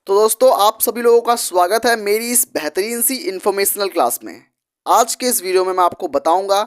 तो दोस्तों आप सभी लोगों का स्वागत है मेरी इस बेहतरीन सी इन्फॉर्मेशनल क्लास में। आज के इस वीडियो में मैं आपको बताऊंगा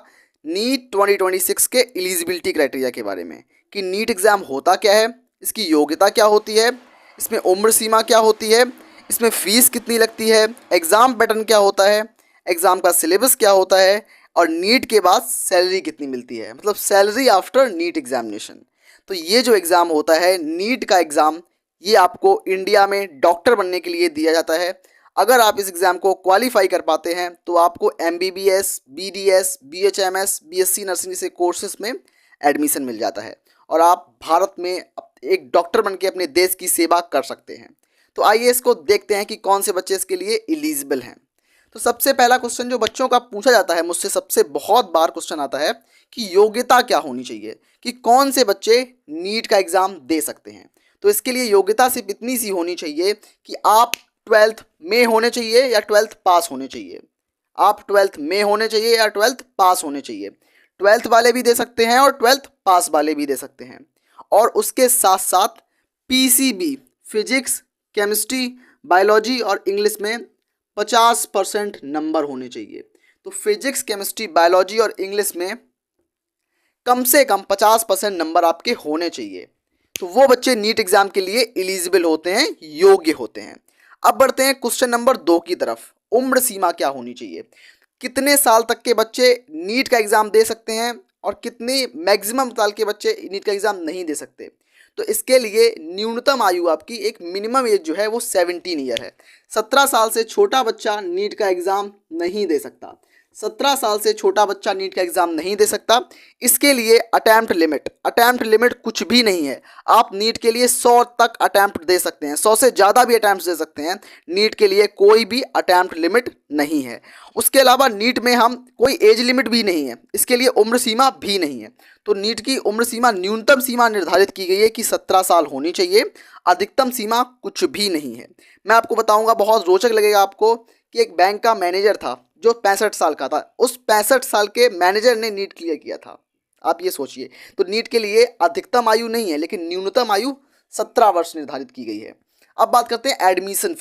नीट 2026 के एलिजिबिलिटी क्राइटेरिया के बारे में कि नीट एग्ज़ाम होता क्या है, इसकी योग्यता क्या होती है, इसमें उम्र सीमा क्या होती है, इसमें फ़ीस कितनी लगती है, एग्ज़ाम पैटर्न क्या होता है, एग्ज़ाम का सिलेबस क्या होता है और नीट के बाद सैलरी कितनी मिलती है, मतलब सैलरी आफ्टर नीट एग्जामिनेशन। तो ये जो एग्ज़ाम होता है नीट का एग्ज़ाम, ये आपको इंडिया में डॉक्टर बनने के लिए दिया जाता है। अगर आप इस एग्ज़ाम को क्वालिफाई कर पाते हैं तो आपको MBBS, BDS, BHMS, BSc nursing जैसे कोर्सेज में एडमिशन मिल जाता है और आप भारत में एक डॉक्टर बन के अपने देश की सेवा कर सकते हैं। तो आइए इसको देखते हैं कि कौन से बच्चे इसके लिए एलिजिबल हैं। तो सबसे पहला क्वेश्चन जो बच्चों का पूछा जाता है मुझसे, सबसे बहुत बार क्वेश्चन आता है कि योग्यता क्या होनी चाहिए, कि कौन से बच्चे नीट का एग्ज़ाम दे सकते हैं। तो इसके लिए योग्यता सिर्फ इतनी सी होनी चाहिए कि आप 12th में होने चाहिए या 12th पास होने चाहिए। आप 12th में होने चाहिए या 12th पास होने चाहिए। 12th वाले भी दे सकते हैं और 12th पास वाले भी दे सकते हैं। और उसके साथ साथ PCB फिजिक्स, केमिस्ट्री, बायोलॉजी और इंग्लिश में 50% नंबर होने चाहिए। तो फिजिक्स, केमिस्ट्री, बायोलॉजी और इंग्लिश में कम से कम 50% नंबर आपके होने चाहिए। तो वो बच्चे नीट एग्जाम के लिए एलिजिबल होते हैं, योग्य होते हैं। अब बढ़ते हैं क्वेश्चन नंबर 2 की तरफ। उम्र सीमा क्या होनी चाहिए, कितने साल तक के बच्चे नीट का एग्ज़ाम दे सकते हैं और कितने मैक्सिमम साल के बच्चे नीट का एग्ज़ाम नहीं दे सकते। तो इसके लिए न्यूनतम आयु आपकी, एक मिनिमम एज जो है वो 17 ईयर है। 17 साल से छोटा बच्चा नीट का एग्ज़ाम नहीं दे सकता। 17 साल से छोटा बच्चा नीट का एग्ज़ाम नहीं दे सकता। इसके लिए अटैम्प्ट लिमिट कुछ भी नहीं है। आप नीट के लिए 100 तक अटैम्प्ट दे सकते हैं, 100 से ज़्यादा भी अटैम्प्ट दे सकते हैं। नीट के लिए कोई भी अटैम्प्ट लिमिट नहीं है। उसके अलावा नीट में हम कोई एज लिमिट भी नहीं है, इसके लिए उम्र सीमा भी नहीं है। तो नीट की उम्र सीमा, न्यूनतम सीमा निर्धारित की गई है कि 17 साल होनी चाहिए, अधिकतम सीमा कुछ भी नहीं है। मैं आपको बताऊंगा, बहुत रोचक लगेगा आपको, कि एक बैंक का मैनेजर था जो 65 साल का था। उस 65 साल के मैनेजर ने नीट क्लियर किया था। आप ये सोचिए। तो नीट के लिए अधिकतम आयु नहीं है लेकिन न्यूनतम आयु 17 वर्ष निर्धारित की गई है। अब बात करते हैं एडमिशन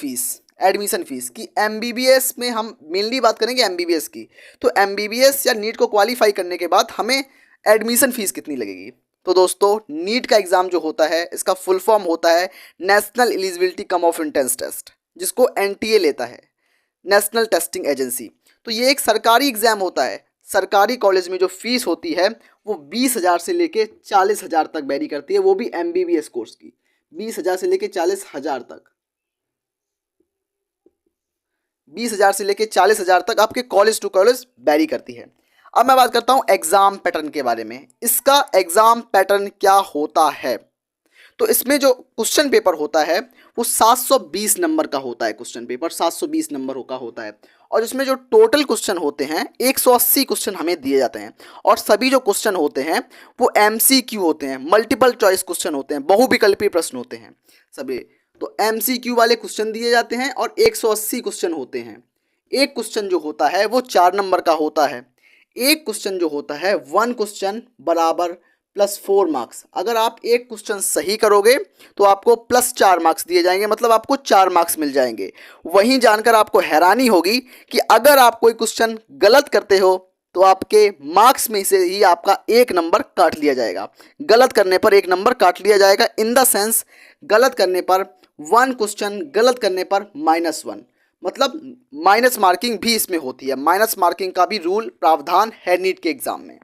फीस की। MBBS में हम मेनली बात करेंगे MBBS की। तो MBBS या नीट को क्वालिफाई करने के बाद हमें एडमिशन फीस कितनी लगेगी। तो दोस्तों नीट का एग्ज़ाम जो होता है इसका फुल फॉर्म होता है national eligibility cum of entrance test, जिसको NTA लेता है, नेशनल टेस्टिंग एजेंसी। तो ये एक सरकारी एग्ज़ाम होता है। सरकारी कॉलेज में जो फीस होती है वो 20,000 से लेके 40,000 तक वेरी करती है, वो भी MBBS कोर्स की। 20,000 से लेके 40,000 तक, 20,000 से लेके 40,000 तक आपके कॉलेज टू कॉलेज वेरी करती है। अब मैं बात करता हूँ एग्ज़ाम पैटर्न के बारे में। इसका एग्ज़ाम पैटर्न क्या होता है। तो इसमें जो क्वेश्चन पेपर होता है वो 720 नंबर का होता है। क्वेश्चन पेपर 720 नंबर का होता है और इसमें जो टोटल क्वेश्चन होते हैं 180 क्वेश्चन हमें दिए जाते हैं। और सभी जो क्वेश्चन होते हैं वो MCQ होते हैं, मल्टीपल चॉइस क्वेश्चन होते हैं, बहुविकल्पी प्रश्न होते हैं सभी। तो MCQ वाले क्वेश्चन दिए जाते हैं और 180 क्वेश्चन होते हैं। एक क्वेश्चन जो होता है वो 4 नंबर का होता है। एक क्वेश्चन जो होता है 1 क्वेश्चन बराबर +4 मार्क्स। अगर आप एक क्वेश्चन सही करोगे तो आपको +4 मार्क्स दिए जाएंगे, मतलब आपको 4 मार्क्स मिल जाएंगे। वहीं जानकर आपको हैरानी होगी कि अगर आप कोई क्वेश्चन गलत करते हो तो आपके मार्क्स में से ही आपका 1 नंबर काट लिया जाएगा। गलत करने पर 1 नंबर काट लिया जाएगा, इन द सेंस गलत करने पर 1 क्वेश्चन, गलत करने पर -1, मतलब माइनस मार्किंग भी इसमें होती है। माइनस मार्किंग का भी रूल प्रावधान है नीट के एग्जाम में।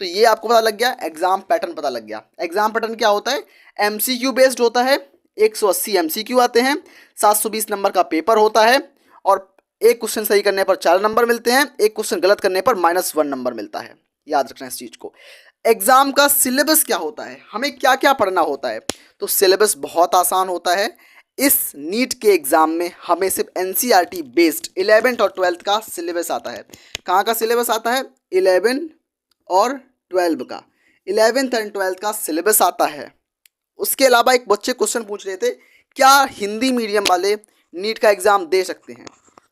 तो ये आपको पता लग गया, एग्जाम पैटर्न पता लग गया। एग्जाम पैटर्न क्या होता है, MCQ बेस्ड होता है। 180 MCQ आते हैं, 720 नंबर का पेपर होता है और एक क्वेश्चन सही करने पर 4 नंबर मिलते हैं, एक क्वेश्चन गलत करने पर -1 नंबर मिलता है। याद रखना इस चीज़ को। एग्जाम का सिलेबस क्या होता है, हमें क्या क्या पढ़ना होता है। तो सिलेबस बहुत आसान होता है। इस नीट के एग्ज़ाम में हमें सिर्फ NCERT बेस्ड 11th और 12th का सिलेबस आता है। कहाँ का सिलेबस आता है, 11 और 12 का, 11th एंड 12th का सिलेबस आता है। उसके अलावा एक बच्चे क्वेश्चन पूछ रहे थे, क्या हिंदी मीडियम वाले नीट का एग्ज़ाम दे सकते हैं।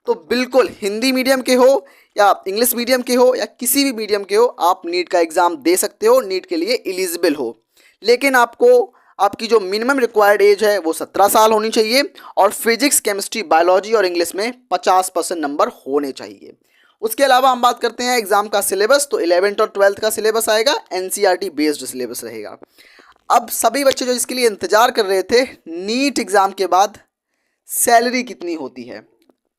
तो बिल्कुल, हिंदी मीडियम के हो या इंग्लिश मीडियम के हो या किसी भी मीडियम के हो, आप नीट का एग्ज़ाम दे सकते हो, नीट के लिए एलिजिबल हो। लेकिन आपको आपकी जो मिनिमम रिक्वायर्ड एज है वो 17 साल होनी चाहिए और फिजिक्स, केमिस्ट्री, बायोलॉजी और इंग्लिश में 50% नंबर होने चाहिए। उसके अलावा हम बात करते हैं एग्जाम का सिलेबस, तो 11th और 12th का सिलेबस आएगा, एनसीईआरटी बेस्ड सिलेबस रहेगा। अब सभी बच्चे जो इसके लिए इंतजार कर रहे थे नीट एग्जाम के बाद सैलरी कितनी होती है,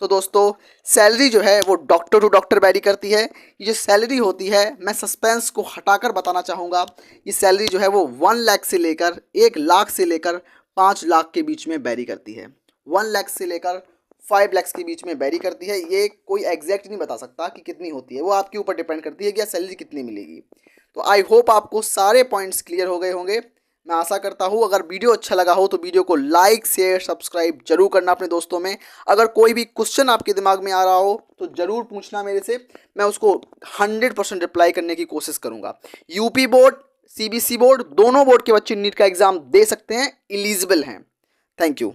तो दोस्तों सैलरी जो है वो डॉक्टर टू डॉक्टर वैरी करती है। ये जो सैलरी होती है मैं सस्पेंस को हटाकर बताना चाहूँगा, ये सैलरी जो है वो 1 लाख से लेकर 1 लाख से लेकर 5 लाख के बीच में वैरी करती है। 1 लाख से लेकर 5 लाख के बीच में वैरी करती है। ये कोई एग्जैक्ट नहीं बता सकता कि कितनी होती है, वो आपके ऊपर डिपेंड करती है कि सैलरी कितनी मिलेगी। तो आई होप आपको सारे पॉइंट्स क्लियर हो गए होंगे। मैं आशा करता हूँ अगर वीडियो अच्छा लगा हो तो वीडियो को लाइक, शेयर, सब्सक्राइब जरूर करना अपने दोस्तों में। अगर कोई भी क्वेश्चन आपके दिमाग में आ रहा हो तो ज़रूर पूछना मेरे से, मैं उसको 100% रिप्लाई करने की कोशिश करूँगा। यूपी बोर्ड, सीबीएसई बोर्ड, दोनों बोर्ड के बच्चे नीट का एग्ज़ाम दे सकते हैं, एलिजिबल हैं। Thank you.